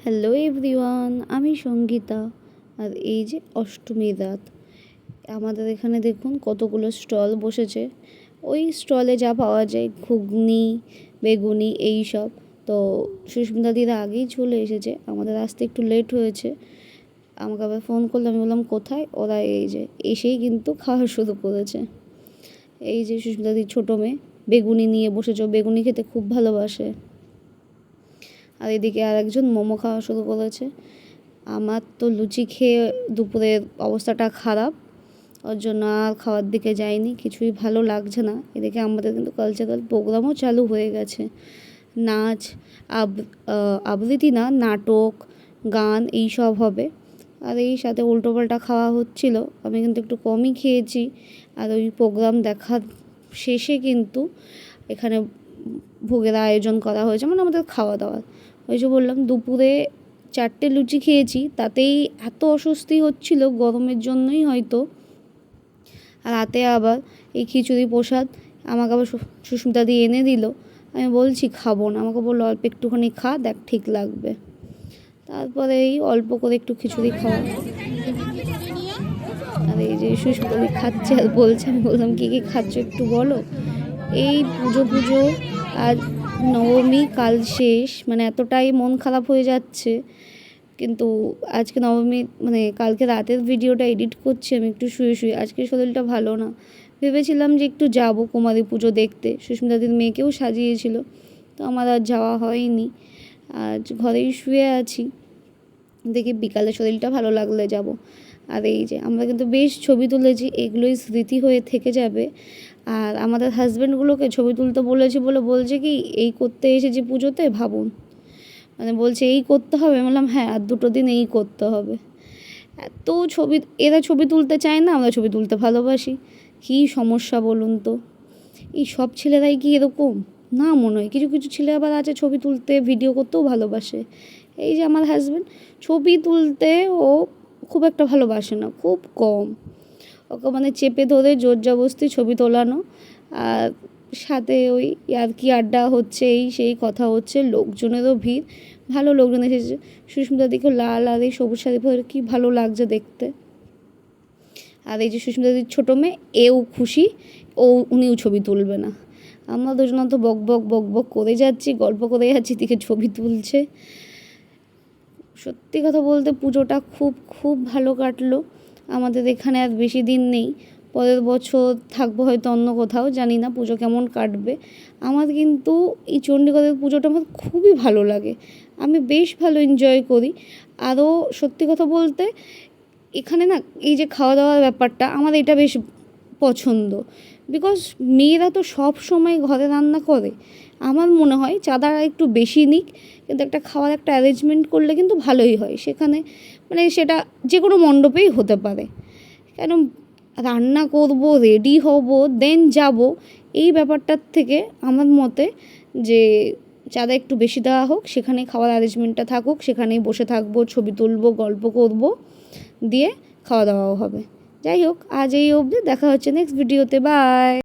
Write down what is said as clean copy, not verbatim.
Hello everyone, আমি সঙ্গীতা। আর এই যে অষ্টমীর রাত, আমাদের এখানে দেখুন কতগুলো স্টল বসেছে। ওই স্টলে যা পাওয়া যায় ঘুগনি, বেগুনি এই সব। তো সুস্মিতা দিদা আগেই চলে এসেছে, আমাদের আসতে একটু লেট হয়েছে। আমাকে আবার ফোন করলো, আমি বললাম কোথায়, ওরা এই যে এসেই কিন্তু খাওয়া শুরু করেছে। এই যে সুস্মিতা দিদির ছোটো মেয়ে বেগুনি নিয়ে বসেছে, বেগুনি খেতে খুব ভালোবাসে। আর এদিকে আর একজন মোমো খাওয়া শুরু করেছে। আমার তো লুচি খেয়ে দুপুরের অবস্থাটা খারাপ, ওর জন্য আর খাওয়ার দিকে যাইনি, কিছুই ভালো লাগছে না। এদিকে আমাদের কিন্তু কালচারাল প্রোগ্রামও চালু হয়ে গেছে, নাচ, আবৃত্তি না, নাটক, গান এই সব হবে। আর এই সাথে উল্টোপাল্টা খাওয়া হচ্ছিল, আমি কিন্তু একটু কমই খেয়েছি। আর ওই প্রোগ্রাম দেখার শেষে কিন্তু এখানে ভোগের আয়োজন করা হয়েছে, মানে আমাদের খাওয়া দাওয়া। ওই যে বললাম দুপুরে 4টে লুচি খেয়েছি, তাতেই এত অস্বস্তি হচ্ছিল, গরমের জন্যই হয়তো। আর রাতে আবার এই খিচুড়ি প্রসাদ আমাকে আবার সুস্মিতা দিয়ে এনে দিল। আমি বলছি খাবো না, আমাকে বললো অল্প একটুখানি খা, দেখ ঠিক লাগবে। তারপরে এই অল্প করে একটু খিচুড়ি খাওয়া। আর এই যে সুস্মিতা দি খাচ্ছে আর বলছে, আমি বললাম কী কী খাচ্ছ একটু বলো। এই পুজো আর নবমী কাল শেষ, মানে এতটাই মন খারাপ হয়ে যাচ্ছে। কিন্তু আজকে নবমী, মানে কালকে রাতের ভিডিওটা এডিট করছি আমি একটু শুয়ে। আজকে শরীরটা ভালো না, ভেবেছিলাম যে একটু যাব কুমারী পুজো দেখতে, সুস্মিতাদির মেয়েকেও সাজিয়েছিল, তো আমার আর যাওয়া হয়নি। আজ ঘরেই শুয়ে আছি, দেখি বিকালে শরীরটা ভালো লাগলে যাব। আর এই যে আমরা কিন্তু বেশ ছবি তুলেছি, এগুলোই স্মৃতি হয়ে থেকে যাবে। আর আমাদের হাজব্যান্ডগুলোকে ছবি তুলতে বলেছি বলে বলছে কি এই করতে এসেছি পুজোতে, ভাবুন, মানে বলছে এই করতে হবে। বললাম হ্যাঁ, আর 2 দিন এই করতে হবে। এত ছবি, এরা ছবি তুলতে চায় না, আমরা ছবি তুলতে ভালোবাসি। কী সমস্যা বলুন তো, এই সব ছেলেরাই কি এরকম? না, মনে হয় কিছু কিছু ছেলে আবার আছে ছবি তুলতে ভিডিও করতেও ভালোবাসে। এই যে আমার হাজব্যান্ড ছবি তুলতে ও খুব একটা ভালোবাসে না, খুব কম। ওকে মানে চেপে ধরে জোর জবরদস্তি ছবি তোলানো, আর সাথে ওই আর কি আড্ডা হচ্ছে, এই সেই কথা হচ্ছে, লোকজনেরও ভিড়, ভালো লোকজন এসেছে। সুস্মিতা দিকে লাল আর এই সবুজ শাড়ি পরে কী ভালো লাগছে দেখতে। আর এই যে সুস্মিতা দিদির ছোটো মেয়ে, এও খুশি, উনিও ছবি তুলবে না। আমরা দুজন তো বক বক করে যাচ্ছি, গল্প করে যাচ্ছি, দিকে ছবি তুলছে। সত্যি কথা বলতে পুজোটা খুব ভালো কাটলো। আমাদের এখানে আর বেশি দিন নেই, পরের বছর থাকবো হয়তো অন্য কোথাও, জানি না পুজো কেমন কাটবে। আমার কিন্তু এই চণ্ডীগড়ের পুজোটা আমার খুবই ভালো লাগে, আমি বেশ ভালো এনজয় করি। আরও সত্যি কথা বলতে এখানে না এই যে খাওয়া দাওয়ার ব্যাপারটা আমার এটা বেশ পছন্দ, বিকজ মেয়েরা তো সব সময় ঘরে রান্না করে। আমার মনে হয় চাঁদারা একটু বেশি নিক, কিন্তু একটা খাওয়ার একটা অ্যারেঞ্জমেন্ট করলে কিন্তু ভালোই হয় সেখানে, মানে সেটা যে কোনো মণ্ডপেই হতে পারে। কেন রান্না করব, রেডি হব, দেন যাব, এই ব্যাপারটার থেকে আমার মতে যে চাঁদা একটু বেশি দেওয়া হোক, সেখানে খাওয়ার অ্যারেঞ্জমেন্টটা থাকুক, সেখানেই বসে থাকবো, ছবি তুলবো, গল্প করব, দিয়ে খাওয়া দাওয়াও হবে। যাই হোক, আজ এই অবধি, দেখা হচ্ছে নেক্সট ভিডিওতে, বাই।